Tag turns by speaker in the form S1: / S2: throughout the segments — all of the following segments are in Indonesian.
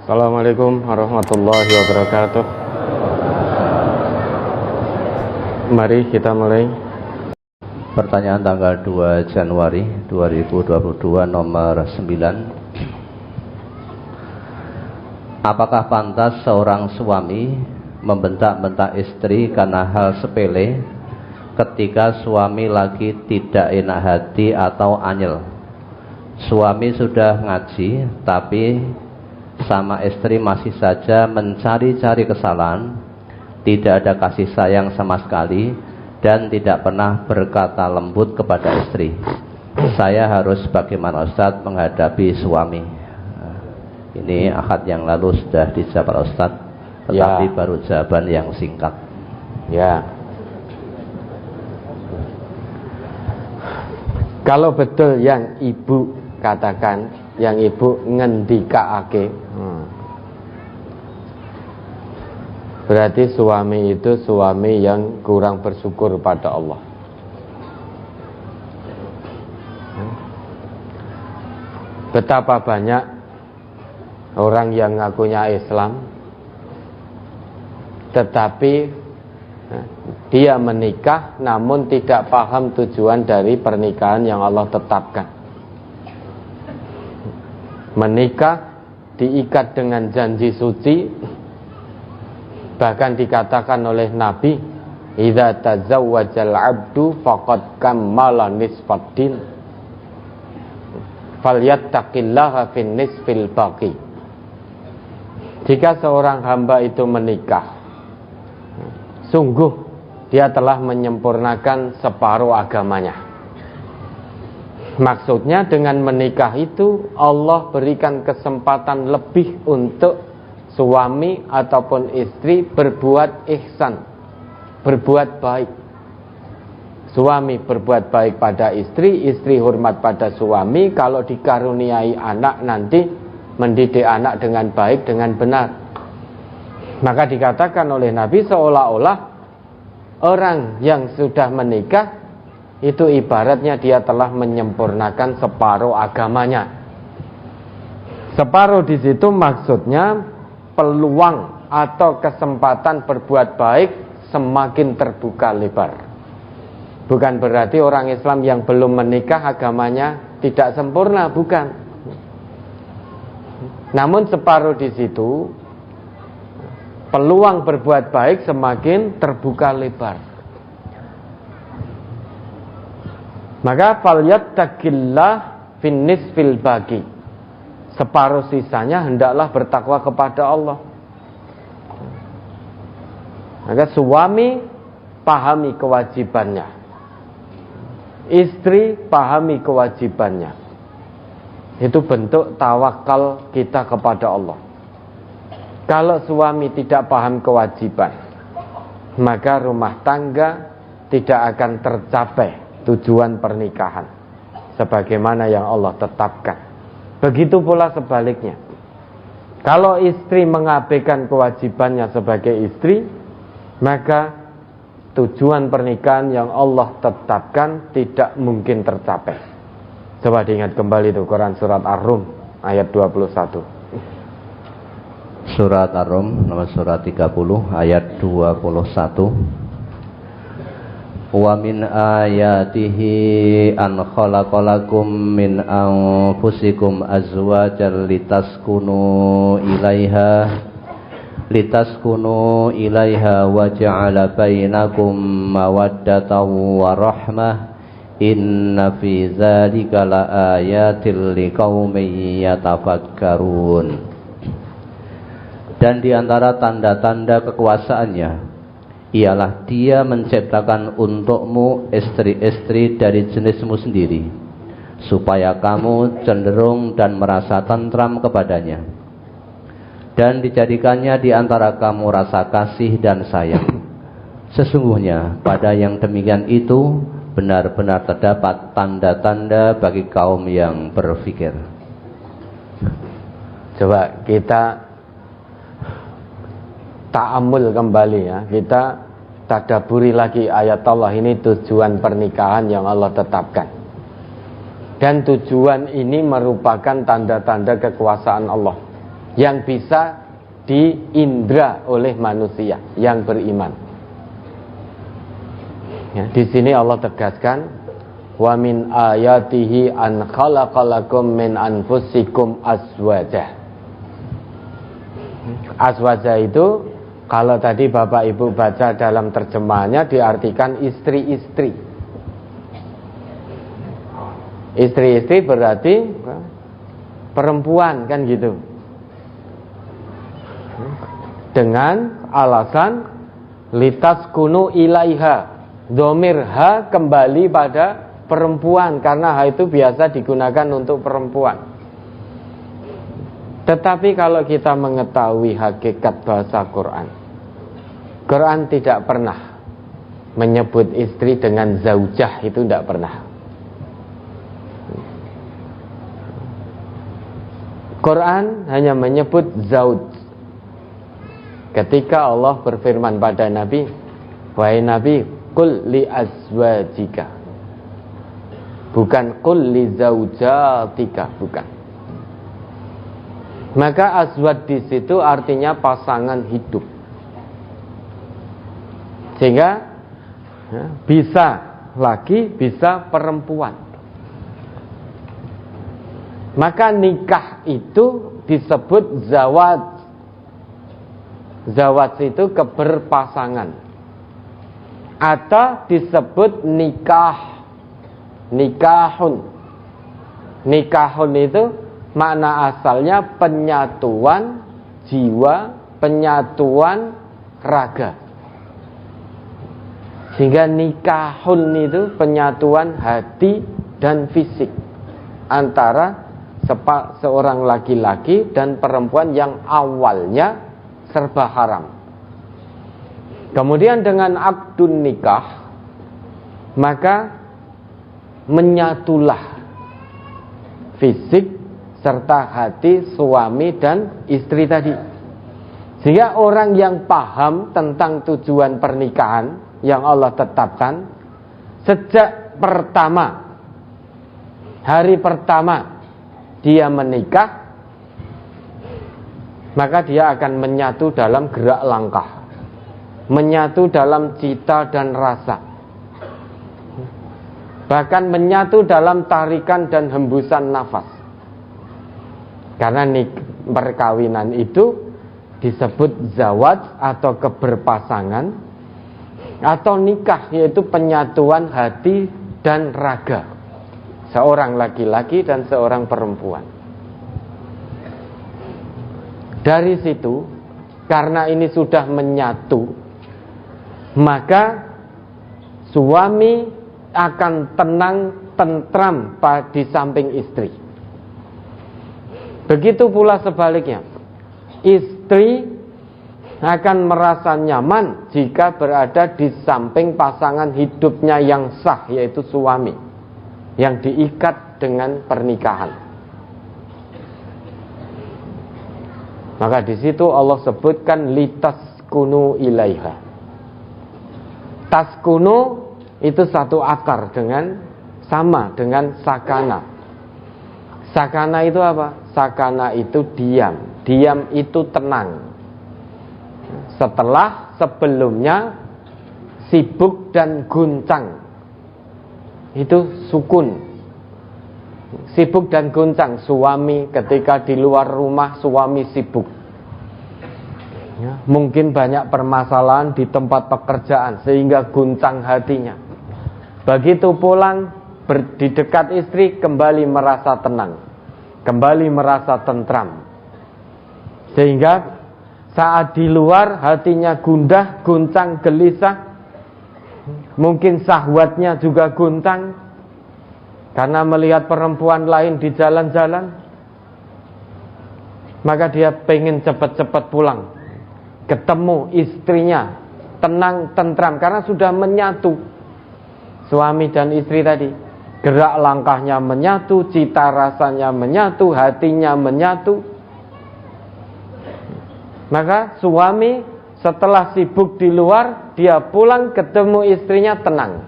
S1: Assalamualaikum warahmatullahi wabarakatuh. Mari kita mulai.
S2: Pertanyaan tanggal 2 Januari 2022 nomor 9. Apakah pantas seorang suami membentak-bentak istri karena hal sepele ketika suami lagi tidak enak hati atau anyel? Suami sudah ngaji tapi sama istri masih saja mencari-cari kesalahan, tidak ada kasih sayang sama sekali, dan tidak pernah berkata lembut kepada istri. Saya harus bagaimana Ustadz menghadapi suami? Ini akad yang lalu sudah dijawab Ustadz, tetapi baru jawaban yang singkat.
S1: Ya. Kalau betul yang ibu katakan, yang ibu ngendikaake, berarti suami itu suami yang kurang bersyukur pada Allah. Betapa banyak orang yang ngakunya Islam tetapi dia menikah namun tidak paham tujuan dari pernikahan yang Allah tetapkan. Menikah diikat dengan janji suci, bahkan dikatakan oleh Nabi, idza tazawwajal 'abdu faqad kammala nisfaddin falyattaqillaha fin nisfil baqi. Jika seorang hamba itu menikah, sungguh dia telah menyempurnakan separuh agamanya. Maksudnya dengan menikah itu Allah berikan kesempatan lebih untuk suami ataupun istri berbuat ihsan, berbuat baik. Suami berbuat baik pada istri, istri hormat pada suami. Kalau dikaruniai anak nanti mendidik anak dengan baik, dengan benar. Maka dikatakan oleh Nabi seolah-olah orang yang sudah menikah itu ibaratnya dia telah menyempurnakan separuh agamanya. Separuh di situ maksudnya peluang atau kesempatan berbuat baik semakin terbuka lebar. Bukan berarti orang Islam yang belum menikah agamanya tidak sempurna, bukan. Namun separuh di situ peluang berbuat baik semakin terbuka lebar. Maka falyattaqillah fin nisfil baqi. Separuh sisanya hendaklah bertakwa kepada Allah. Maka suami pahami kewajibannya, istri pahami kewajibannya. Itu bentuk tawakal kita kepada Allah. Kalau suami tidak paham kewajiban, maka rumah tangga tidak akan tercapai tujuan pernikahan sebagaimana yang Allah tetapkan. Begitu pula sebaliknya. Kalau istri mengabaikan kewajibannya sebagai istri, maka tujuan pernikahan yang Allah tetapkan tidak mungkin tercapai. Coba diingat kembali itu Quran surat Ar-Rum ayat 21.
S2: Surat Ar-Rum nomor surat 30 ayat 21. Wa min ayatihi an khalaqalakum min anfusikum azwajan litaskunu ilaiha wa ja'ala bainakum mawaddatan wa rahmah inna fi dzalika laayatil liqaumin yatafakkarun. Dan di antara tanda-tanda kekuasaannya ialah dia menciptakan untukmu istri-istri dari jenismu sendiri, supaya kamu cenderung dan merasa tentram kepadanya, dan dijadikannya di antara kamu rasa kasih dan sayang. Sesungguhnya pada yang demikian itu benar-benar terdapat tanda-tanda bagi kaum yang berfikir.
S1: Coba kita ta'amul kembali ya, kita tadaburi lagi ayat Allah ini, tujuan pernikahan yang Allah tetapkan. Dan tujuan ini merupakan tanda-tanda kekuasaan Allah. yang bisa diindra oleh manusia yang beriman. Ya, di sini Allah tegaskan, wa min ayatihi an khalaqalakum min anfusikum azwaja. Azwaja itu kalau tadi Bapak Ibu baca dalam terjemahannya diartikan istri-istri. Istri-istri berarti perempuan kan gitu. Dengan alasan litaskunu ilaiha. Dhamir ha kembali pada perempuan karena ha itu biasa digunakan untuk perempuan. Tetapi kalau kita mengetahui hakikat bahasa Quran, Quran tidak pernah menyebut istri dengan zaujah, itu tidak pernah. Quran hanya menyebut zauj. Ketika Allah berfirman pada Nabi, wahai Nabi, qul li azwajika. Bukan qul li zaujatika, bukan. Maka azwaj di situ artinya pasangan hidup. Sehingga ya, bisa laki, bisa perempuan. Maka nikah itu disebut zawaj. Zawaj itu keberpasangan. Atau disebut nikah. Nikahun. Nikahun itu makna asalnya penyatuan jiwa, penyatuan raga. Sehingga nikahun itu penyatuan hati dan fisik antara seorang laki-laki dan perempuan yang awalnya serba haram. Kemudian dengan akdun nikah, maka menyatulah fisik serta hati suami dan istri tadi. Sehingga orang yang paham tentang tujuan pernikahan yang Allah tetapkan sejak hari pertama dia menikah, maka dia akan menyatu dalam gerak langkah, menyatu dalam cita dan rasa, bahkan menyatu dalam tarikan dan hembusan nafas. Karena perkawinan itu disebut zawaj atau keberpasangan, atau nikah yaitu penyatuan hati dan raga seorang laki-laki dan seorang perempuan. Dari situ, karena ini sudah menyatu, maka suami akan tenang, tentram di samping istri. Begitu pula sebaliknya, istri akan merasa nyaman jika berada di samping pasangan hidupnya yang sah, yaitu suami, yang diikat dengan pernikahan. Maka di situ Allah sebutkan litaskunu ilaiha. Taskunu itu satu akar sama dengan sakana. Sakana itu apa? Sakana itu diam. Diam itu tenang. Sebelumnya sibuk dan guncang. Itu sukun. Sibuk dan guncang. Suami ketika di luar rumah, suami sibuk ya, mungkin banyak permasalahan di tempat pekerjaan sehingga guncang hatinya. Begitu pulang di dekat istri, kembali merasa tenang, kembali merasa tentram. Sehingga saat di luar hatinya gundah, guncang, gelisah, mungkin syahwatnya juga guncang karena melihat perempuan lain di jalan-jalan. Maka dia pengen cepat-cepat pulang, ketemu istrinya, tenang, tentram, karena sudah menyatu. Suami dan istri tadi, gerak langkahnya menyatu, cita rasanya menyatu, hatinya menyatu. Maka suami setelah sibuk di luar, dia pulang ketemu istrinya tenang.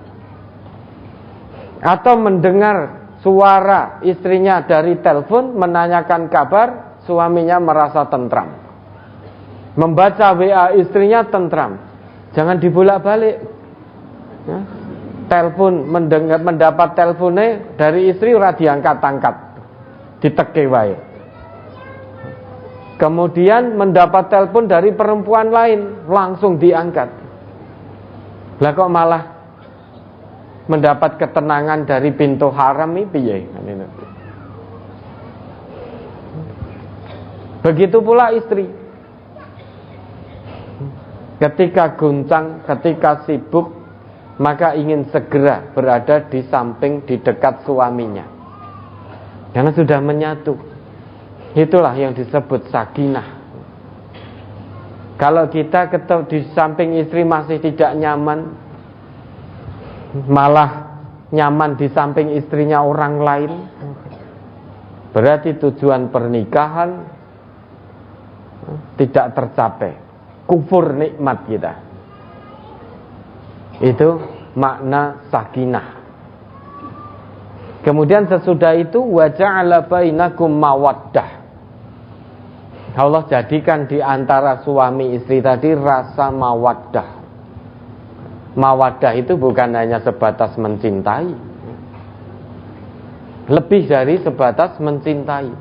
S1: Atau mendengar suara istrinya dari telepon menanyakan kabar, suaminya merasa tentram. Membaca WA istrinya tentram. Jangan dibolak-balik. Ya. Telepon, mendapat teleponnya dari istri ora diangkat-angkat, diteke wae. Kemudian mendapat telepon dari perempuan lain, langsung diangkat. Lah kok malah mendapat ketenangan dari pintu haram ini piye? Begitu pula istri. Ketika guncang, ketika sibuk, maka ingin segera berada di samping, di dekat suaminya. Karena sudah menyatu. Itulah yang disebut sakinah. Kalau kita di samping istri masih tidak nyaman, malah nyaman di samping istrinya orang lain, berarti tujuan pernikahan tidak tercapai. Kufur nikmat kita. Itu makna sakinah. Kemudian sesudah itu wa ja'ala bainakum mawaddah. Allah jadikan di antara suami istri tadi rasa mawaddah. Mawaddah itu bukan hanya sebatas mencintai, lebih dari sebatas mencintai.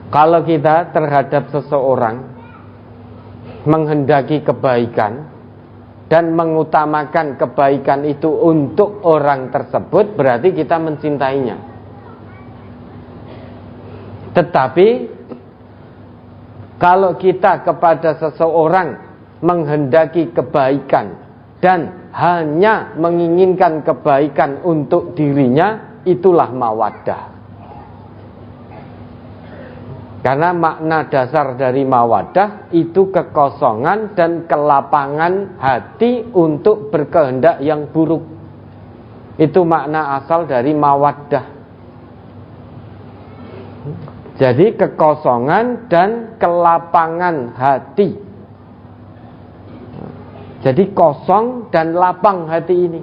S1: Kalau kita terhadap seseorang menghendaki kebaikan dan mengutamakan kebaikan itu untuk orang tersebut, berarti kita mencintainya. Tetapi kalau kita kepada seseorang menghendaki kebaikan dan hanya menginginkan kebaikan untuk dirinya, itulah mawaddah. Karena makna dasar dari mawaddah itu kekosongan dan kelapangan hati untuk berkehendak yang buruk. Itu makna asal dari mawaddah. Jadi kekosongan dan kelapangan hati. Jadi kosong dan lapang hati ini.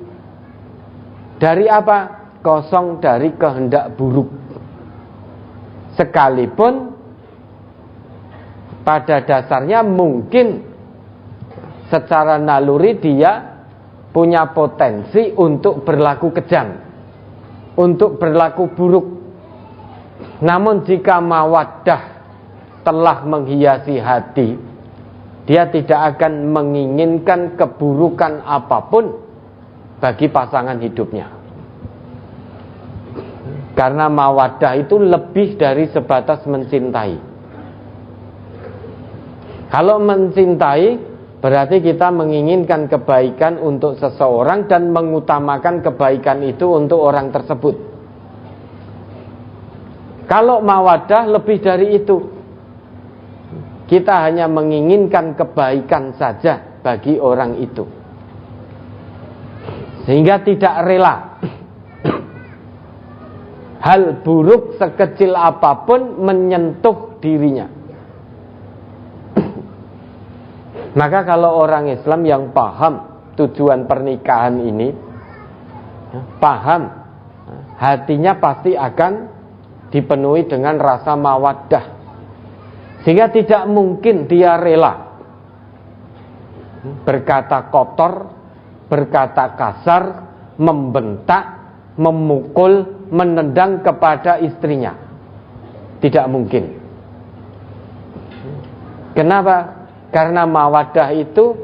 S1: Dari apa? Kosong dari kehendak buruk. Sekalipun pada dasarnya mungkin secara naluri dia punya potensi untuk berlaku kejam, untuk berlaku buruk. Namun jika mawaddah telah menghiasi hati, dia tidak akan menginginkan keburukan apapun bagi pasangan hidupnya. Karena mawaddah itu lebih dari sebatas mencintai. Kalau mencintai, berarti kita menginginkan kebaikan untuk seseorang dan mengutamakan kebaikan itu untuk orang tersebut. Kalau mawaddah lebih dari itu. Kita hanya menginginkan kebaikan saja bagi orang itu. Sehingga tidak rela hal buruk sekecil apapun menyentuh dirinya. Maka kalau orang Islam yang paham tujuan pernikahan ini, paham, hatinya pasti akan dipenuhi dengan rasa mawaddah. Sehingga tidak mungkin dia rela berkata kotor, berkata kasar, membentak, memukul, menendang kepada istrinya. Tidak mungkin. Kenapa? Karena mawaddah itu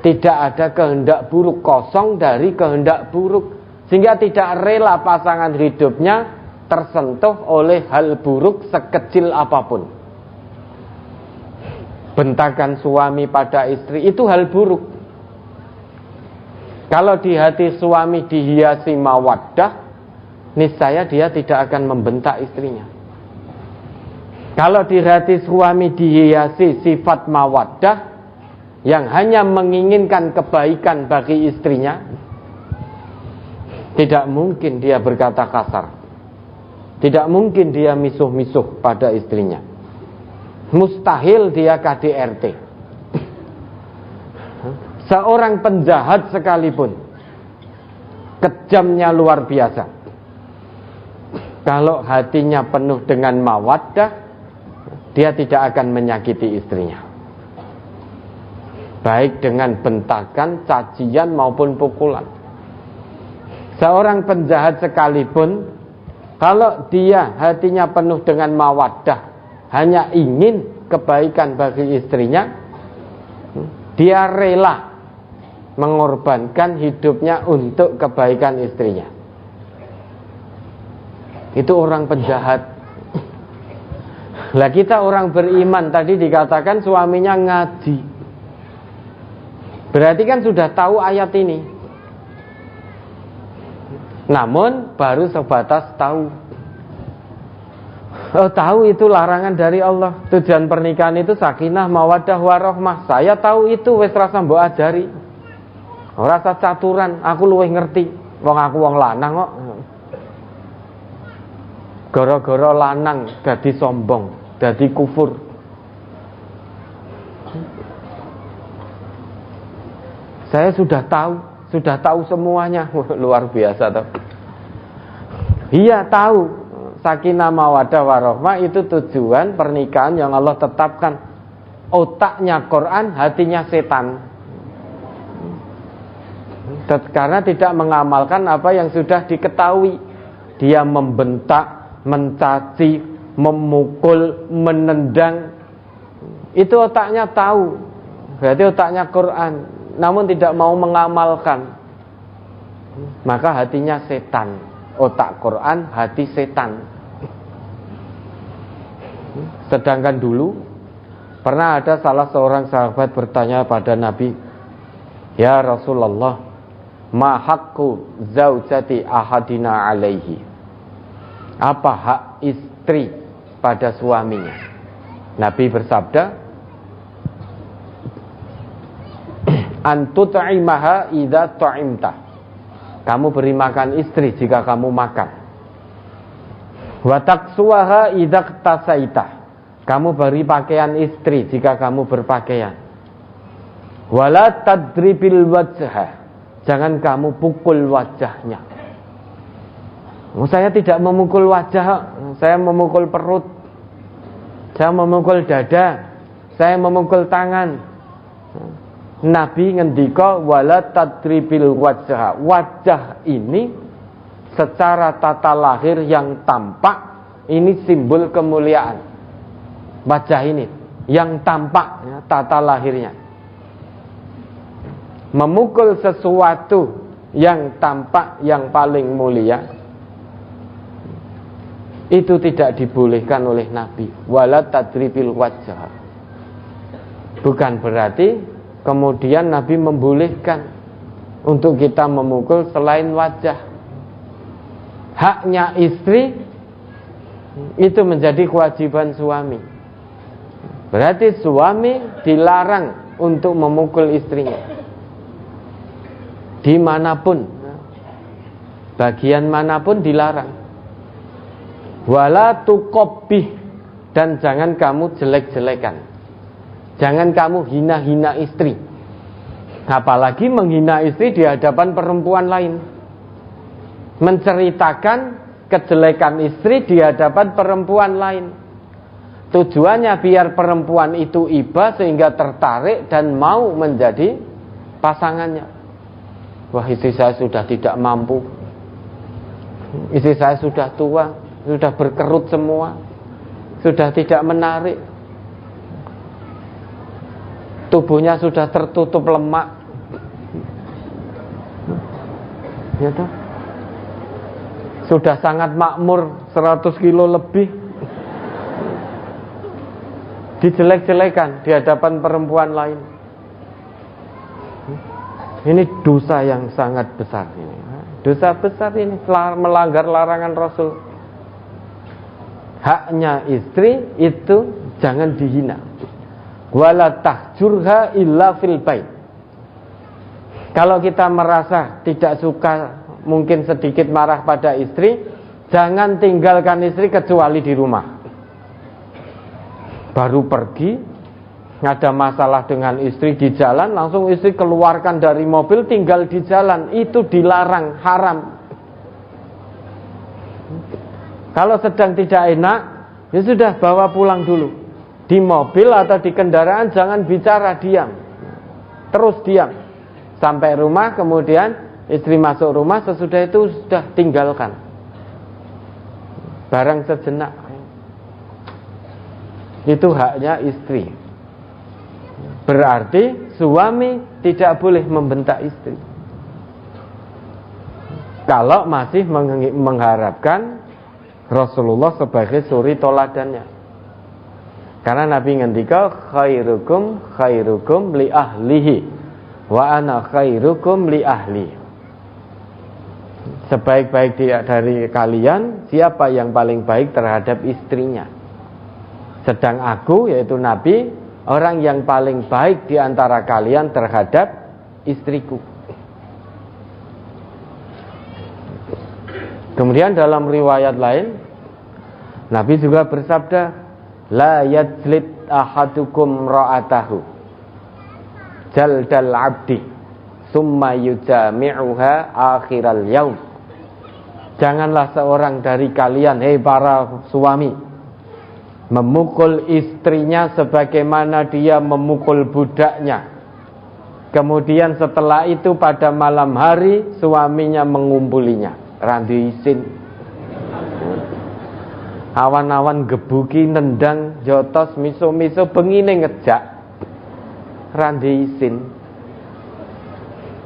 S1: tidak ada kehendak buruk, kosong dari kehendak buruk. Sehingga tidak rela pasangan hidupnya tersentuh oleh hal buruk sekecil apapun. Bentakan suami pada istri itu hal buruk. Kalau di hati suami dihiasi mawaddah, niscaya dia tidak akan membentak istrinya. Kalau di hati suami dihiasi sifat mawaddah yang hanya menginginkan kebaikan bagi istrinya, tidak mungkin dia berkata kasar. Tidak mungkin dia misuh-misuh pada istrinya. Mustahil dia KDRT. Seorang penjahat sekalipun, kejamnya luar biasa, Kalau hatinya penuh dengan mawaddah, dia tidak akan menyakiti istrinya, baik dengan bentakan, cacian maupun pukulan. Seorang penjahat sekalipun, kalau dia hatinya penuh dengan mawaddah, hanya ingin kebaikan bagi istrinya, dia rela mengorbankan hidupnya untuk kebaikan istrinya. Itu orang penjahat. Lah kita orang beriman, tadi dikatakan suaminya ngaji, berarti kan sudah tahu ayat ini, namun baru sebatas tahu. Oh, tahu itu larangan dari Allah. Tujuan pernikahan itu sakinah, mawaddah, warahmah. Saya tahu itu, wis rasa mbok ajari. Ora rasa caturan, aku luwih ngerti. Wong aku wong lanang kok. Gara-gara lanang dadi sombong, dadi kufur. Saya sudah tahu semuanya. Luar biasa toh. Iya, tahu. Sakinah mawaddah warahmah itu tujuan pernikahan yang Allah tetapkan. Otaknya Quran, hatinya setan. Karena tidak mengamalkan apa yang sudah diketahui. Dia membentak, mencaci, memukul, menendang. Itu otaknya tahu. Berarti otaknya Quran, namun tidak mau mengamalkan. Maka hatinya setan. Otak Quran, hati setan. Sedangkan dulu pernah ada salah seorang sahabat bertanya pada Nabi, "Ya Rasulullah, ma haqqu zaujati ahadina alaihi?" Apa hak istri pada suaminya? Nabi bersabda, "An tut'imaha idza ta'imta." Kamu beri makan istri jika kamu makan. Wa taksuha idza tasaita. Kamu beri pakaian istri jika kamu berpakaian. Wala tadribil wajha. Jangan kamu pukul wajahnya. Saya tidak memukul wajah, saya memukul perut, saya memukul dada, saya memukul tangan. Nabi ngendika wala tadribil wajha. Wajah ini secara tata lahir yang tampak, ini simbol kemuliaan. Wajah ini yang tampak, ya, tata lahirnya. Memukul sesuatu yang tampak, yang paling mulia, itu tidak dibolehkan oleh Nabi. Wala tadribil wajha. Bukan berarti kemudian Nabi membolehkan untuk kita memukul selain wajah. Haknya istri itu menjadi kewajiban suami. Berarti suami dilarang untuk memukul istrinya. Dimanapun, bagian manapun dilarang. Wala tuqabbih, dan jangan kamu jelek-jelekan. Jangan kamu hina-hina istri. Apalagi menghina istri di hadapan perempuan lain. Menceritakan kejelekan istri di hadapan perempuan lain. Tujuannya biar perempuan itu iba sehingga tertarik dan mau menjadi pasangannya. Wah, istri saya sudah tidak mampu. Istri saya sudah tua, sudah berkerut semua, sudah tidak menarik. Tubuhnya sudah tertutup lemak, ya toh? Sudah sangat makmur, 100 kilo lebih. Dijelek-jelekan di hadapan perempuan lain. Ini dosa yang sangat besar ini. Dosa besar ini, melanggar larangan Rasul. Haknya istri itu jangan dihina. Wala tahjurha illa fil bait. Kalau kita merasa tidak suka, mungkin sedikit marah pada istri, jangan tinggalkan istri kecuali di rumah. Baru pergi, ada masalah dengan istri di jalan, langsung istri keluarkan dari mobil, tinggal di jalan. Itu dilarang, haram. Kalau sedang tidak enak, ya sudah bawa pulang dulu. Di mobil atau di kendaraan jangan bicara, diam. Terus diam. Sampai rumah, kemudian istri masuk rumah, sesudah itu sudah tinggalkan. Barang sejenak. Itu haknya istri. Berarti suami tidak boleh membentak istri. Kalau masih mengharapkan Rasulullah sebagai suri toladannya. Karena Nabi ngendika khairukum li ahlihi wa ana khairukum li ahli. Sebaik-baik dari kalian siapa yang paling baik terhadap istrinya. Sedang aku, yaitu Nabi, orang yang paling baik di antara kalian terhadap istriku. Kemudian dalam riwayat lain Nabi juga bersabda, la yajlid ahadukum ra'atahu jaldal abdi summa yujami'uha akhiral yaum. Janganlah seorang dari kalian, hei para suami, memukul istrinya sebagaimana dia memukul budaknya. Kemudian setelah itu pada malam hari suaminya mengumpulinya. Randi isin, awan-awan gebuki nendang jotos miso-miso bengine ngejak. Randi isin.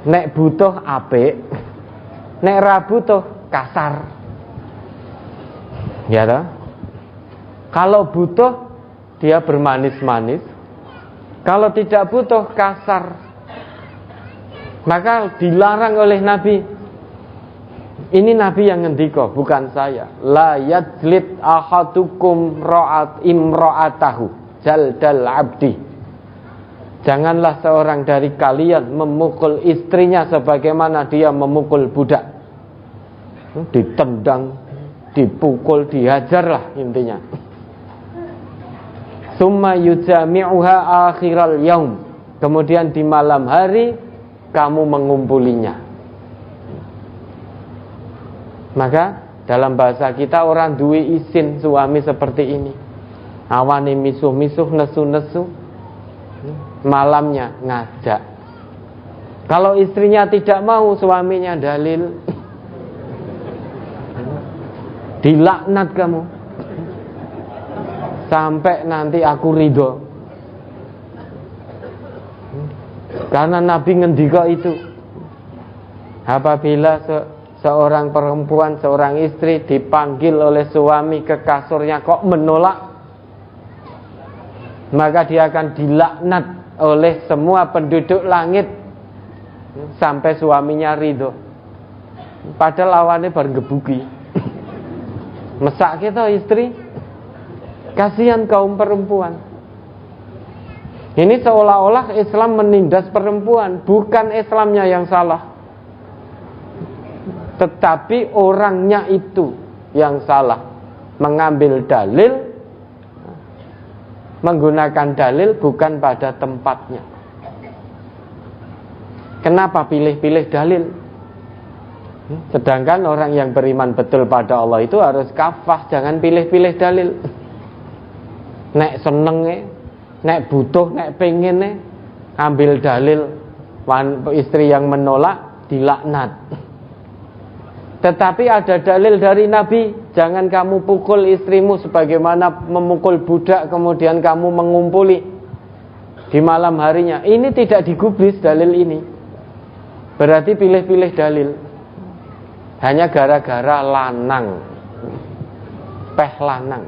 S1: Nek butuh apik, nek ra butuh kasar. Ya toh? Kalau butuh dia bermanis-manis. Kalau tidak butuh kasar. Maka dilarang oleh Nabi. Ini Nabi yang ngendika, bukan saya. La yajlid ahadukum imra'atahu jaldal abdi. Janganlah seorang dari kalian memukul istrinya sebagaimana dia memukul budak. Ditendang, dipukul, dihajarlah intinya. Summa yujami'uha akhiral yaum. Kemudian di malam hari kamu mengumpulinya. Maka dalam bahasa kita orang duwe isin suami seperti ini. Awani misuh-misuh, nesu-nesu, malamnya ngajak. Kalau istrinya tidak mau, suaminya dalil. Dilaknat kamu. Sampai nanti aku ridho. Karena Nabi ngendika itu. Apabila seorang perempuan, seorang istri dipanggil oleh suami ke kasurnya kok menolak, maka dia akan dilaknat oleh semua penduduk langit sampai suaminya ridho. Padahal lawannya bergebuki. Mesak kita istri, kasihan kaum perempuan. Ini seolah-olah Islam menindas perempuan. Bukan Islamnya yang salah, tetapi orangnya itu yang salah. Mengambil dalil, menggunakan dalil bukan pada tempatnya. Kenapa pilih-pilih dalil? Sedangkan orang yang beriman betul pada Allah itu harus kafah, jangan pilih-pilih dalil. Nek seneng, nek butuh, nek pengen, ambil dalil. Istri yang menolak dilaknat. Tetapi ada dalil dari Nabi, jangan kamu pukul istrimu sebagaimana memukul budak, kemudian kamu mengumpuli di malam harinya. Ini tidak digubris dalil ini. Berarti pilih-pilih dalil. Hanya gara-gara lanang, peh lanang.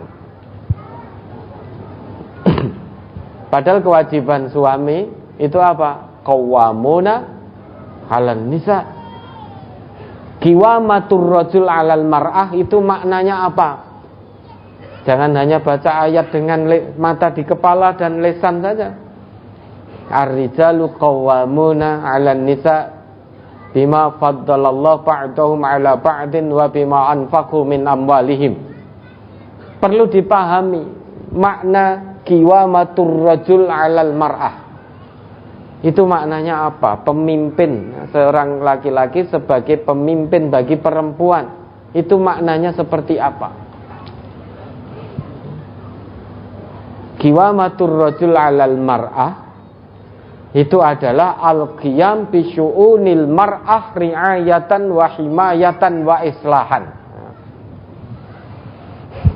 S1: Padahal kewajiban suami itu apa? Qawwamuna 'alan nisa. Qiwamatur rajul 'alal mar'ah itu maknanya apa? Jangan hanya baca ayat dengan mata di kepala dan lesan saja. Ar-rijalu qawwamuna 'alan nisa bima faddalallahu ba'dahum 'ala ba'din wa bima anfaqu min amwalihim. Perlu dipahami makna qiwamatur rajul 'alal mar'ah. Itu maknanya apa? Pemimpin, seorang laki-laki sebagai pemimpin bagi perempuan. Itu maknanya seperti apa? Qiwamatur rajul 'alal mar'ah itu adalah al-qiyam bi syu'unil mar'ah ri'ayatan wa himayatan wa islahan.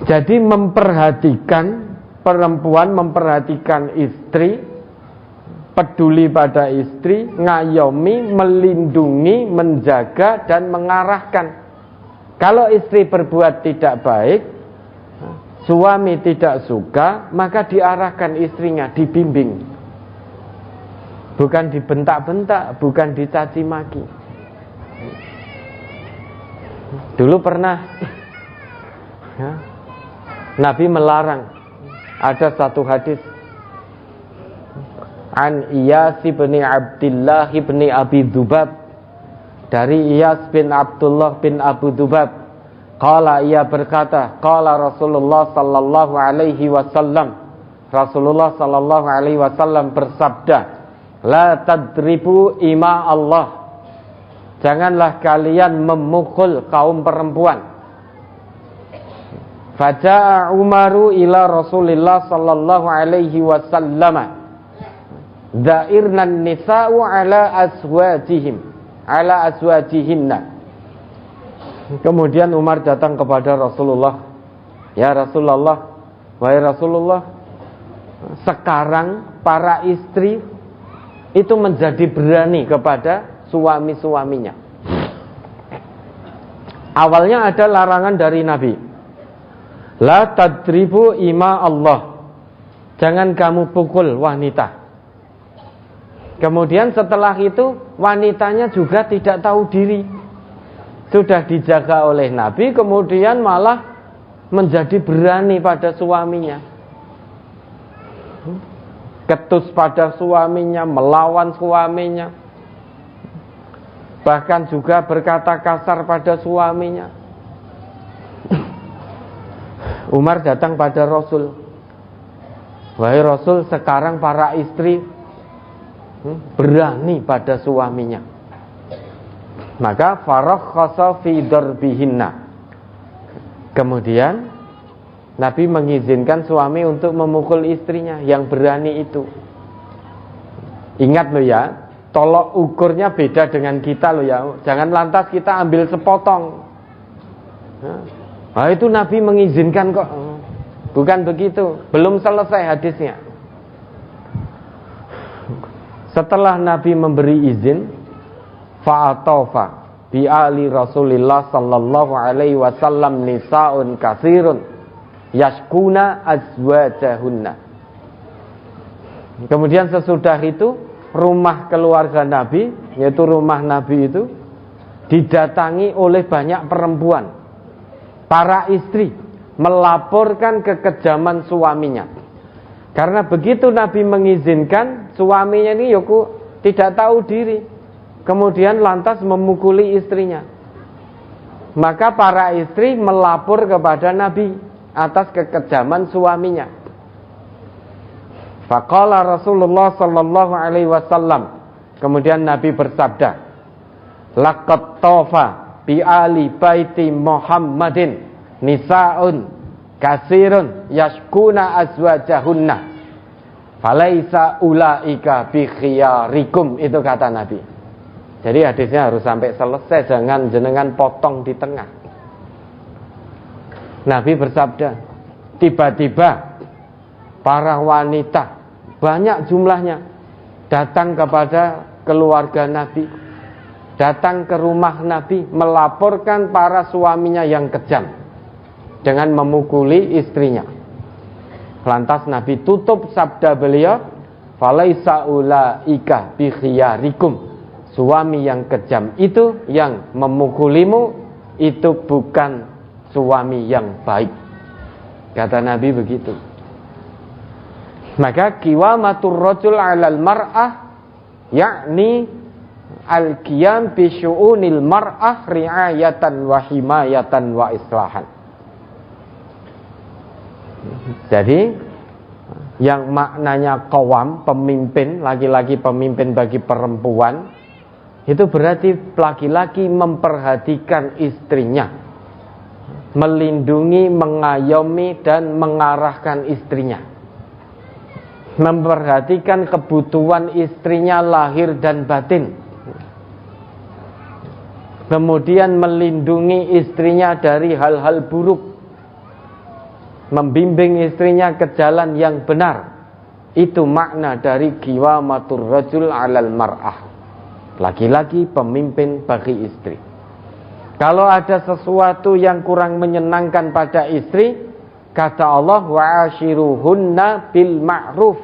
S1: Jadi memperhatikan perempuan, memperhatikan istri, peduli pada istri, ngayomi, melindungi, menjaga dan mengarahkan. Kalau istri berbuat tidak baik, suami tidak suka, maka diarahkan istrinya, dibimbing. Bukan dibentak-bentak, bukan dicaci maki. Dulu pernah ya, Nabi melarang. Ada satu hadis an Iyas bin Abdullah bin Abi Dzubab, dari Iyas bin Abdullah bin Abu Dzubab. Qala, ia berkata, qala Rasulullah sallallahu alaihi wasallam, Rasulullah sallallahu alaihi wasallam bersabda, la tadribu ima Allah, janganlah kalian memukul kaum perempuan. Faja'a Umaru ila Rasulillah sallallahu alaihi wasallam da'irnan nisa'u ala aswajihinna. Kemudian Umar datang kepada Rasulullah. Ya Rasulullah, wahai Rasulullah, sekarang para istri itu menjadi berani kepada suami-suaminya. Awalnya ada larangan dari Nabi. La tadribu ima Allah, jangan kamu pukul wanita. Kemudian setelah itu wanitanya juga tidak tahu diri. Sudah dijaga oleh Nabi, kemudian malah menjadi berani pada suaminya. Ketus pada suaminya, melawan suaminya, bahkan juga berkata kasar pada suaminya. Umar datang pada Rasul. Wahai Rasul, sekarang para istri berani pada suaminya. Maka farakhasa fi darbihinna. Kemudian Nabi mengizinkan suami untuk memukul istrinya yang berani itu. Ingat loh ya, tolok ukurnya beda dengan kita loh ya. Jangan lantas kita ambil sepotong. Nah, itu Nabi mengizinkan kok. Bukan begitu, belum selesai hadisnya. Setelah Nabi memberi izin, fa'atofa bi ali Rasulillah sallallahu alaihi wasallam nisaun katsirun yashkuna azwajahunna. Kemudian sesudah itu rumah keluarga Nabi, yaitu rumah Nabi itu didatangi oleh banyak perempuan. Para istri melaporkan kekejaman suaminya. Karena begitu Nabi mengizinkan, suaminya ini tidak tahu diri. Kemudian lantas memukuli istrinya. Maka para istri melapor kepada Nabi atas kekejaman suaminya. Faqala Rasulullah sallallahu alaihi wasallam, kemudian Nabi bersabda, laqad tafa bi ali baiti Muhammadin nisaun kasirun yashkuna azwajahunna falaisa ulaika bi khiyarikum. Itu kata Nabi. Jadi hadisnya harus sampai selesai, jangan jenengan potong di tengah. Nabi bersabda, tiba-tiba para wanita banyak jumlahnya datang kepada keluarga Nabi, datang ke rumah Nabi, melaporkan para suaminya yang kejam dengan memukuli istrinya. Lantas Nabi tutup sabda beliau, falaisa ulaika bi khiyarikum. Suami yang kejam itu, yang memukulimu, itu bukan suami yang baik. Kata Nabi begitu. Maka qiwamatur rajul 'alal mar'ah, yakni al-qiyam bi syu'unil mar'ah ri'ayatan wa himayatan wa islahan. Jadi yang maknanya qawam, pemimpin, laki-laki pemimpin bagi perempuan, itu berarti laki-laki memperhatikan istrinya, melindungi, mengayomi dan mengarahkan istrinya. memperhatikan kebutuhan istrinya lahir dan batin, kemudian melindungi istrinya dari hal-hal buruk, membimbing istrinya ke jalan yang benar. Itu makna dari qiwamatur rajul 'alal mar'ah. Laki-laki pemimpin bagi istri. Kalau ada sesuatu yang kurang menyenangkan pada istri, kata Allah, wa'ashiruhunna bil ma'ruf.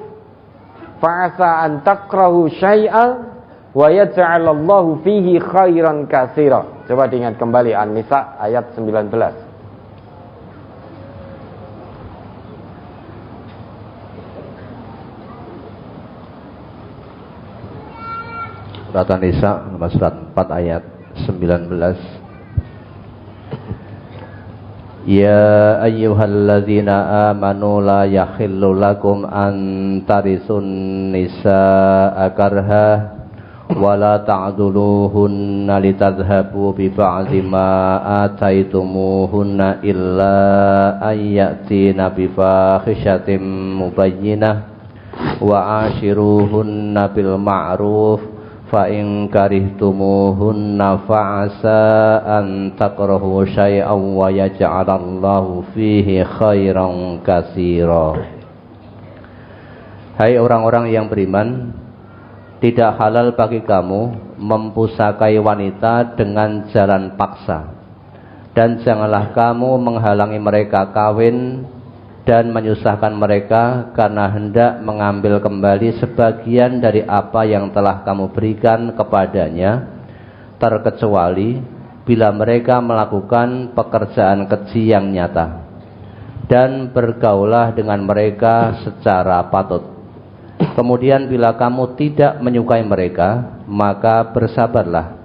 S1: Fa'asa an takrahu syai'an wa yaj'alallahu fihi khairan katsira. Coba diingat kembali An-Nisa ayat 19.
S2: Surat An-Nisa surat 4 ayat 19. Ya ayyuhalladzina amanu la yakhillu lakum an tarisun nisaa karha wa la ta'duluhunna litadhhabu bi ba'dhi ma ataitumuhunna illa ayyatina bi fahishatin mubayyinah wa ashiruhunna bil ma'ruf fa in karihtumuhunna fa'asa an takrahu syai'an wa yaj'alallahu fihi khairan katsira. Hai orang-orang yang beriman, tidak halal bagi kamu mempusakai wanita dengan jalan paksa, dan janganlah kamu menghalangi mereka kawin dan menyusahkan mereka karena hendak mengambil kembali sebagian dari apa yang telah kamu berikan kepadanya, terkecuali bila mereka melakukan pekerjaan keji yang nyata. Dan bergaulah dengan mereka secara patut. Kemudian bila kamu tidak menyukai mereka, maka bersabarlah,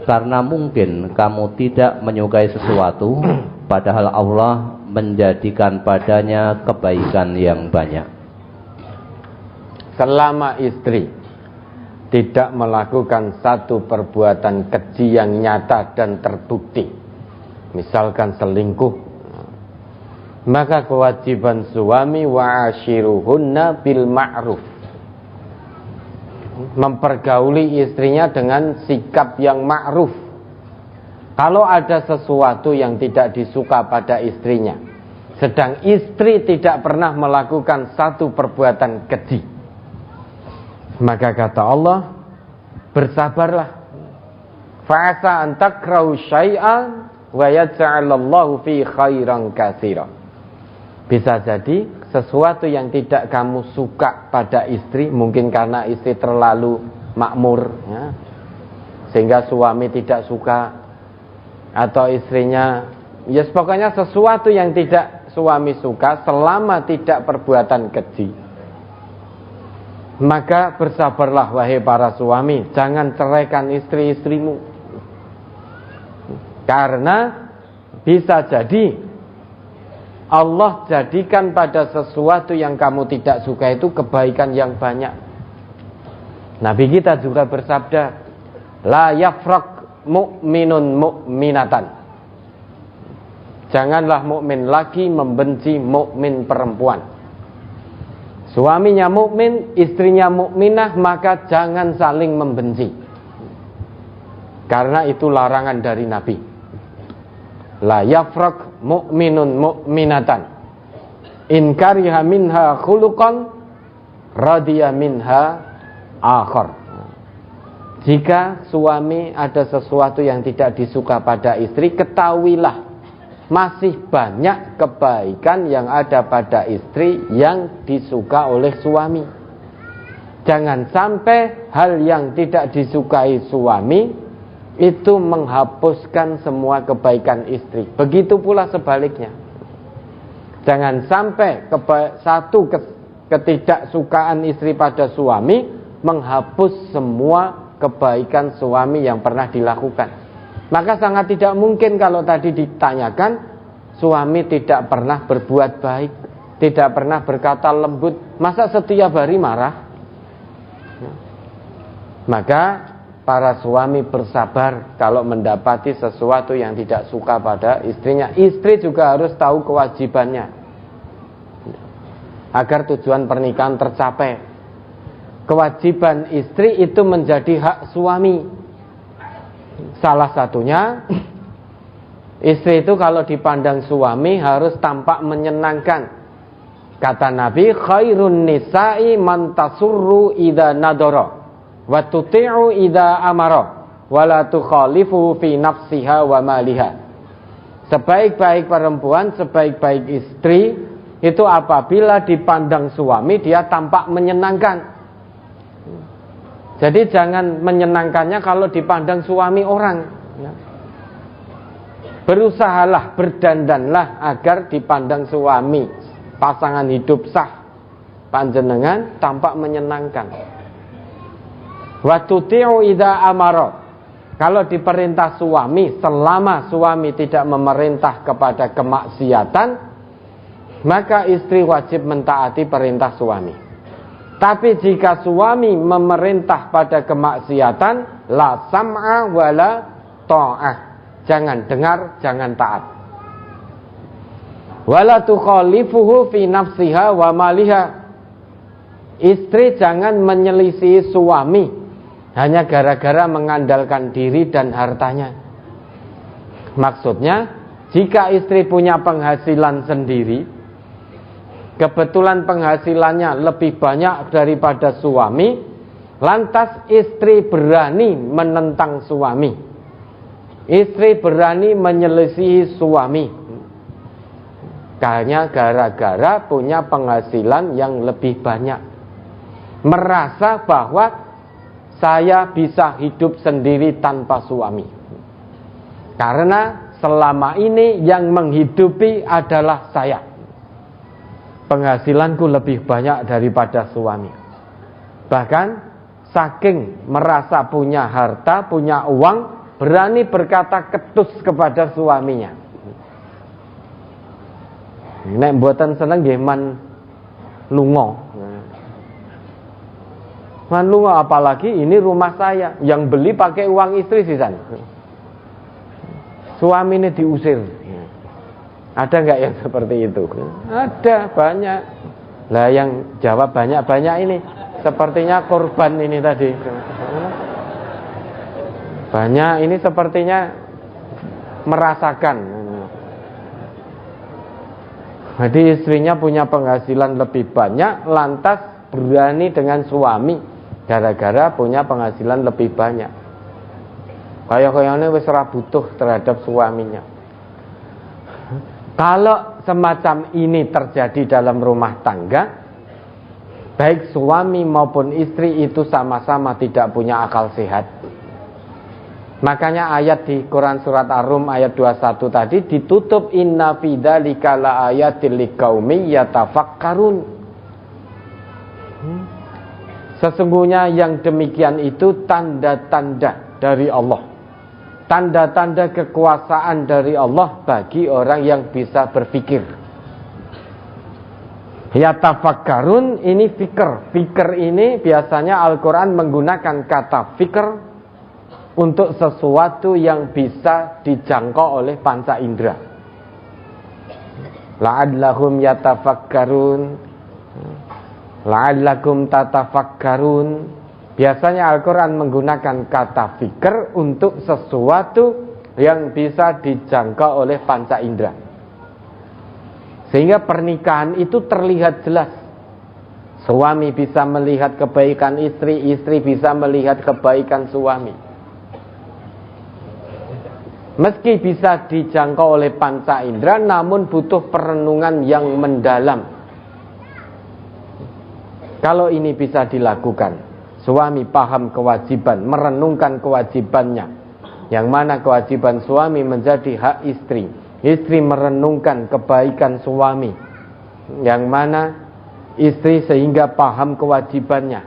S2: karena mungkin kamu tidak menyukai sesuatu, padahal Allah menjadikan padanya kebaikan yang banyak.
S1: Selama istri tidak melakukan satu perbuatan keji yang nyata dan terbukti, misalkan selingkuh, maka kewajiban suami wa'ashiruhunna bil ma'ruf, mempergauli istrinya dengan sikap yang ma'ruf. Kalau ada sesuatu yang tidak disuka pada istrinya, sedang istri tidak pernah melakukan satu perbuatan keji, maka kata Allah, bersabarlah. Fa'asa an takrahu syai'an wa yaj'alallahu fi khairan katsira. Bisa jadi sesuatu yang tidak kamu suka pada istri, mungkin karena istri terlalu makmur, ya, sehingga suami tidak suka, atau istrinya, ya pokoknya sesuatu yang tidak suami suka selama tidak perbuatan keji, maka bersabarlah wahai para suami, jangan ceraikan istri-istrimu, karena bisa jadi Allah jadikan pada sesuatu yang kamu tidak suka itu kebaikan yang banyak. Nabi kita juga bersabda, la yafraq mu'minun mu'minatan. Janganlah mukmin laki membenci mukmin perempuan. Suaminya mukmin, istrinya mukminah, maka jangan saling membenci. Karena itu larangan dari Nabi. La yafraq mu'minun mu'minatan in kariha minha khuluqan radiya minha akhar. Jika suami ada sesuatu yang tidak disuka pada istri, ketahuilah masih banyak kebaikan yang ada pada istri yang disuka oleh suami. Jangan sampai hal yang tidak disukai suami itu menghapuskan semua kebaikan istri. Begitu pula sebaliknya. Jangan sampai satu ketidaksukaan istri pada suami menghapus semua kebaikan suami yang pernah dilakukan. Maka sangat tidak mungkin kalau tadi ditanyakan, suami tidak pernah berbuat baik, tidak pernah berkata lembut, masa setiap hari marah? Maka para suami bersabar kalau mendapati sesuatu yang tidak suka pada istrinya. Istri juga harus tahu kewajibannya. agar tujuan pernikahan tercapai. Kewajiban istri itu menjadi hak suami. Salah satunya, istri itu kalau dipandang suami harus tampak menyenangkan. Kata Nabi, khairun nisa'i man tasurru idza nadara wa tuti'u idza amara wa la tukhalifu fi nafsiha wa maliha. Sebaik-baik perempuan, sebaik-baik istri itu apabila dipandang suami dia tampak menyenangkan. Jadi jangan menyenangkannya kalau dipandang suami orang. Berusahalah, berdandanlah agar dipandang suami, pasangan hidup sah panjenengan tampak menyenangkan. Wa tuti'u idza amara. Kalau diperintah suami, selama suami tidak memerintah kepada kemaksiatan, maka istri wajib mentaati perintah suami. Tapi jika suami memerintah pada kemaksiatan, la sam'a wala ta'ah. Jangan dengar, jangan taat. Wala tukhalifuhu fi nafsiha wa maliha. Istri jangan menyelisihi suami hanya gara-gara mengandalkan diri dan hartanya. Maksudnya, jika istri punya penghasilan sendiri, kebetulan penghasilannya lebih banyak daripada suami, lantas istri berani menentang suami, istri berani menyelisihi suami, hanya gara-gara punya penghasilan yang lebih banyak, merasa bahwa saya bisa hidup sendiri tanpa suami, karena selama ini yang menghidupi adalah saya. Penghasilanku lebih banyak daripada suami. Bahkan saking merasa punya harta, punya uang, berani berkata ketus kepada suaminya. Nek mboten seneng nggih man lunga. Man lunga, apalagi ini rumah saya, yang beli pakai uang istri sisan. Suami ini diusir. Ada nggak yang seperti itu? Ada, banyak. Lah yang jawab banyak-banyak ini sepertinya korban ini tadi. Banyak ini sepertinya merasakan. Jadi istrinya punya penghasilan lebih banyak, lantas berani dengan suami gara-gara punya penghasilan lebih banyak. Kayak-kayaknya wis ora butuh terhadap suaminya. Kalau semacam ini terjadi dalam rumah tangga, baik suami maupun istri itu sama-sama tidak punya akal sehat. Makanya ayat di Quran surat Ar-Rum ayat 21 tadi ditutup inna fi dzalika laayatil liqaumi yatafakkarun. Sesungguhnya yang demikian itu tanda-tanda dari Allah. Tanda-tanda kekuasaan dari Allah bagi orang yang bisa berpikir. Yatafakkarun ini fikr. Fikr ini biasanya Al-Quran menggunakan kata fikr untuk sesuatu yang bisa dijangkau oleh panca indera. La'allahum yatafakkarun, la'allakum tatafakkarun. Biasanya Al-Quran menggunakan kata fikr untuk sesuatu yang bisa dijangkau oleh panca indera. Sehingga pernikahan itu terlihat jelas. Suami bisa melihat kebaikan istri, istri bisa melihat kebaikan suami. Meski bisa dijangkau oleh panca indera, namun butuh perenungan yang mendalam. Kalau ini bisa dilakukan, suami paham kewajiban, merenungkan kewajibannya, yang mana kewajiban suami menjadi hak istri. Istri merenungkan kebaikan suami, yang mana istri sehingga paham kewajibannya.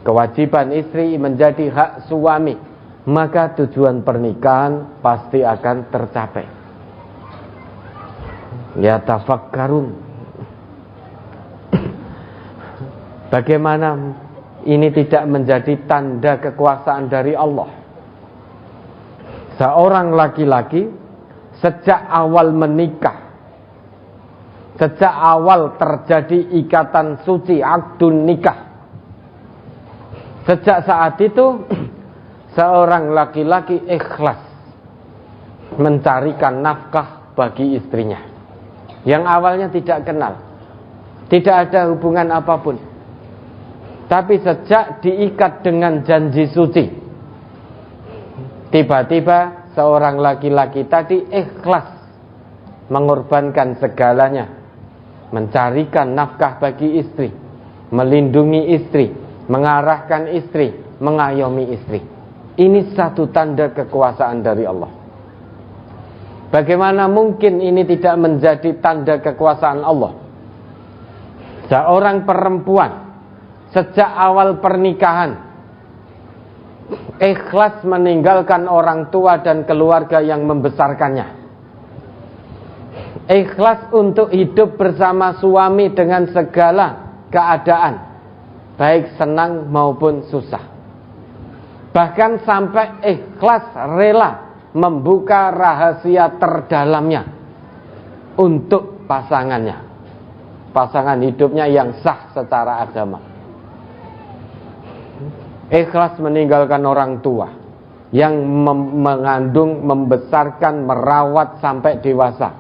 S1: Kewajiban istri menjadi hak suami, maka tujuan pernikahan pasti akan tercapai. Ya tafakkarun. Bagaimana ini tidak menjadi tanda kekuasaan dari Allah? Seorang laki-laki sejak awal menikah Sejak awal terjadi ikatan suci akdun nikah, sejak saat itu seorang laki-laki ikhlas mencarikan nafkah bagi istrinya yang awalnya tidak kenal, tidak ada hubungan apapun. Tapi sejak diikat dengan janji suci, tiba-tiba seorang laki-laki tadi ikhlas mengorbankan segalanya, mencarikan nafkah bagi istri, melindungi istri, mengarahkan istri, mengayomi istri. Ini satu tanda kekuasaan dari Allah. Bagaimana mungkin ini tidak menjadi tanda kekuasaan Allah? Seorang perempuan sejak awal pernikahan ikhlas meninggalkan orang tua dan keluarga yang membesarkannya, ikhlas untuk hidup bersama suami dengan segala keadaan, baik senang maupun susah. Bahkan sampai ikhlas rela membuka rahasia terdalamnya untuk pasangannya, pasangan hidupnya yang sah secara agama. Ikhlas meninggalkan orang tua yang mengandung, membesarkan, merawat sampai dewasa.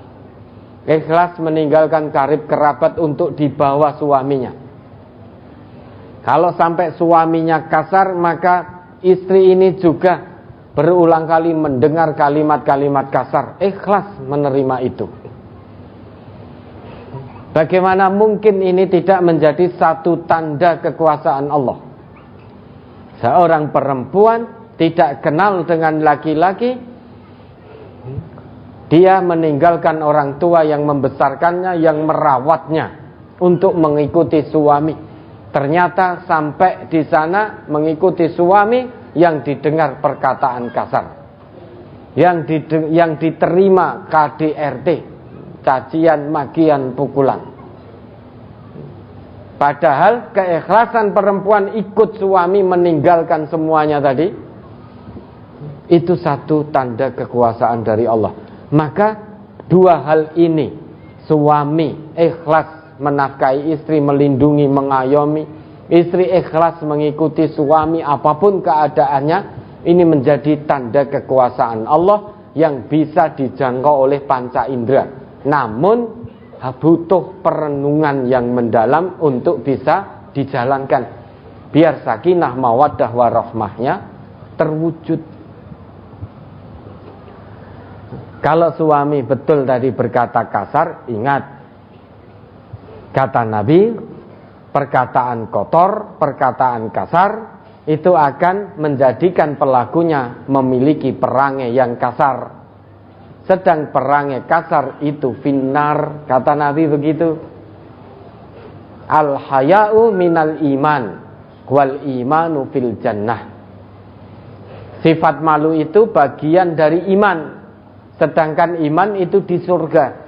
S1: Ikhlas meninggalkan karib kerabat untuk dibawa suaminya. Kalau sampai suaminya kasar, maka istri ini juga berulang kali mendengar kalimat-kalimat kasar. Ikhlas menerima itu. Bagaimana mungkin ini tidak menjadi satu tanda kekuasaan Allah? Seorang perempuan tidak kenal dengan laki-laki, dia meninggalkan orang tua yang membesarkannya, yang merawatnya, untuk mengikuti suami. Ternyata sampai di sana mengikuti suami yang didengar perkataan kasar, yang diterima KDRT, cacian, makian, pukulan. Padahal keikhlasan perempuan ikut suami meninggalkan semuanya tadi, itu satu tanda kekuasaan dari Allah. Maka dua hal ini, suami ikhlas menafkahi istri, melindungi, mengayomi istri, ikhlas mengikuti suami apapun keadaannya, ini menjadi tanda kekuasaan Allah yang bisa dijangkau oleh panca indera. Namun butuh perenungan yang mendalam untuk bisa dijalankan, biar sakinah mawaddah warahmahnya terwujud. Kalau suami betul tadi berkata kasar, ingat kata Nabi, perkataan kotor, perkataan kasar itu akan menjadikan pelakunya memiliki perangai yang kasar. Sedang perangai kasar itu finnar, kata Nabi begitu. Al-haya'u minal iman wal imanu fil jannah. Sifat malu itu bagian dari iman, sedangkan iman itu di surga.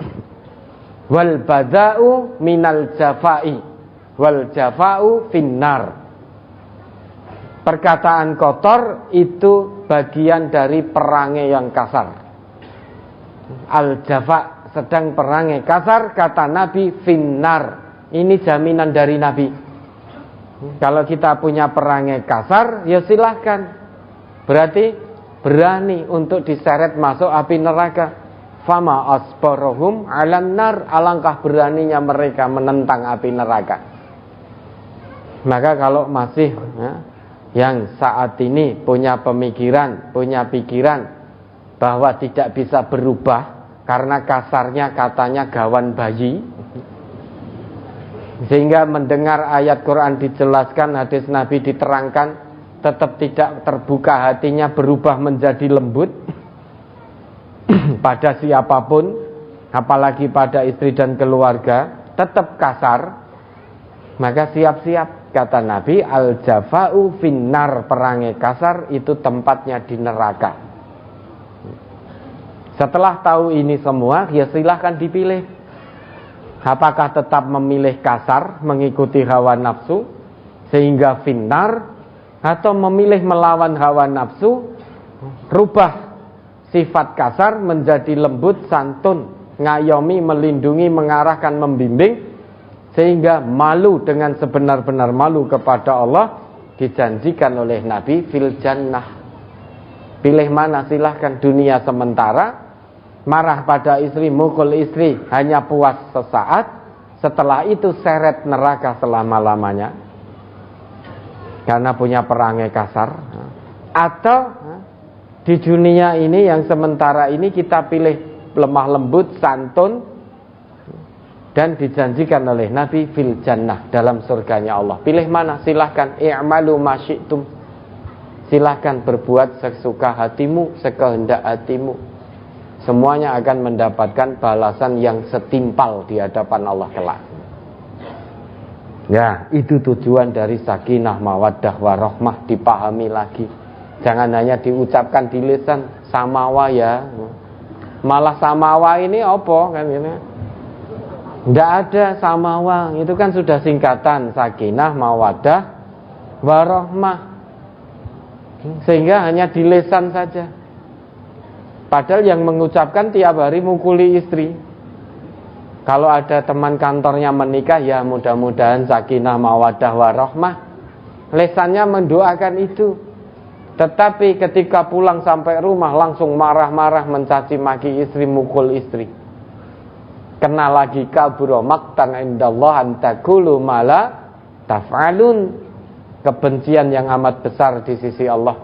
S1: Wal bada'u minal jafa'i wal jafa'u finnar. Perkataan kotor itu bagian dari perangai yang kasar. Al-jafa, sedang perangai kasar, kata Nabi, finnar. Ini jaminan dari Nabi. Kalau kita punya perangai kasar, ya silahkan. Berarti berani untuk diseret masuk api neraka. Fama asbarohum alan nar, alangkah beraninya mereka menentang api neraka. Maka kalau masih yang saat ini punya pemikiran, punya pikiran bahwa tidak bisa berubah karena kasarnya katanya gawan bayi, sehingga mendengar ayat Quran dijelaskan, hadis Nabi diterangkan, tetap tidak terbuka hatinya berubah menjadi lembut pada siapapun, apalagi pada istri dan keluarga, tetap kasar, maka siap-siap, kata Nabi, al-jafa'u finnar, perangai kasar itu tempatnya di neraka. Setelah tahu ini semua, ya silahkan dipilih. Apakah tetap memilih kasar, mengikuti hawa nafsu, sehingga finnar, atau memilih melawan hawa nafsu, rubah sifat kasar menjadi lembut, santun, ngayomi, melindungi, mengarahkan, membimbing, sehingga malu dengan sebenar-benar malu kepada Allah dijanjikan oleh Nabi fil jannah. Pilih mana? Silahkan. Dunia sementara, marah pada istri, mukul istri, hanya puas sesaat, setelah itu seret neraka selama-lamanya karena punya perangai kasar. Atau di dunia ini yang sementara ini kita pilih lemah lembut, santun, dan dijanjikan oleh Nabi fil jannah, dalam surganya Allah. Pilih mana? Silahkan. I'malu ma syi'tum. Silahkan berbuat sesuka hatimu, sekehendak hatimu. Semuanya akan mendapatkan balasan yang setimpal di hadapan Allah kelak. Ya, itu tujuan dari sakinah, mawaddah, warahmah. Dipahami lagi. Jangan hanya diucapkan di lisan. Samawa ya. Malah samawa ini apa kan ini? Tidak ada samawa. Itu kan sudah singkatan. Sakinah, mawaddah, warahmah. Sehingga hanya di lisan saja. Padahal yang mengucapkan tiap hari mukuli istri. Kalau ada teman kantornya menikah, ya mudah-mudahan sakinah, mawaddah, warahmah. Lesannya mendoakan itu. Tetapi ketika pulang sampai rumah langsung marah-marah, mencaci maki istri, mukul istri. Kena lagi kabura maqtan indallah antakulu mala taf'alun. Kebencian yang amat besar di sisi Allah.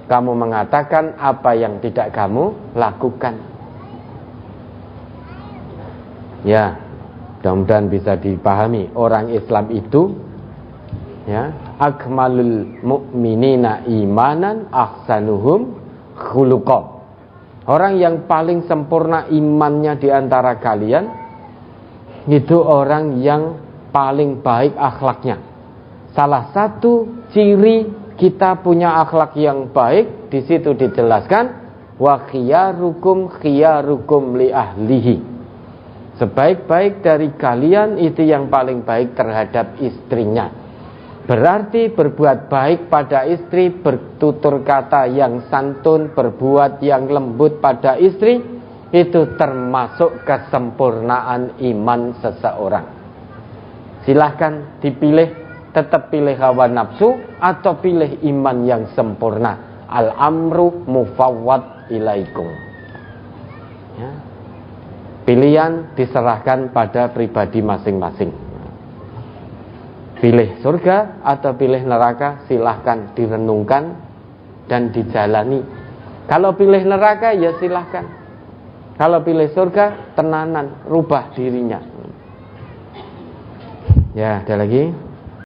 S1: Kamu mengatakan apa yang tidak kamu lakukan. Ya, mudah-mudahan bisa dipahami. Orang Islam itu, ya, akmalul mu'minina imanan ahsanuhum khuluqa. Orang yang paling sempurna imannya di antara kalian itu orang yang paling baik akhlaknya. Salah satu ciri kita punya akhlak yang baik, di situ dijelaskan wa khiyarukum khiyarukum li ahlihi. Sebaik-baik dari kalian itu yang paling baik terhadap istrinya. Berarti berbuat baik pada istri, bertutur kata yang santun, berbuat yang lembut pada istri, itu termasuk kesempurnaan iman seseorang. Silahkan dipilih. Tetap pilih hawa nafsu atau pilih iman yang sempurna. Al-amru mufawwad ilaikum. Ya. Pilihan diserahkan pada pribadi masing-masing. Pilih surga atau pilih neraka, silahkan direnungkan dan dijalani. Kalau pilih neraka ya silahkan. Kalau pilih surga, tenanan, rubah dirinya. Ya, ada lagi.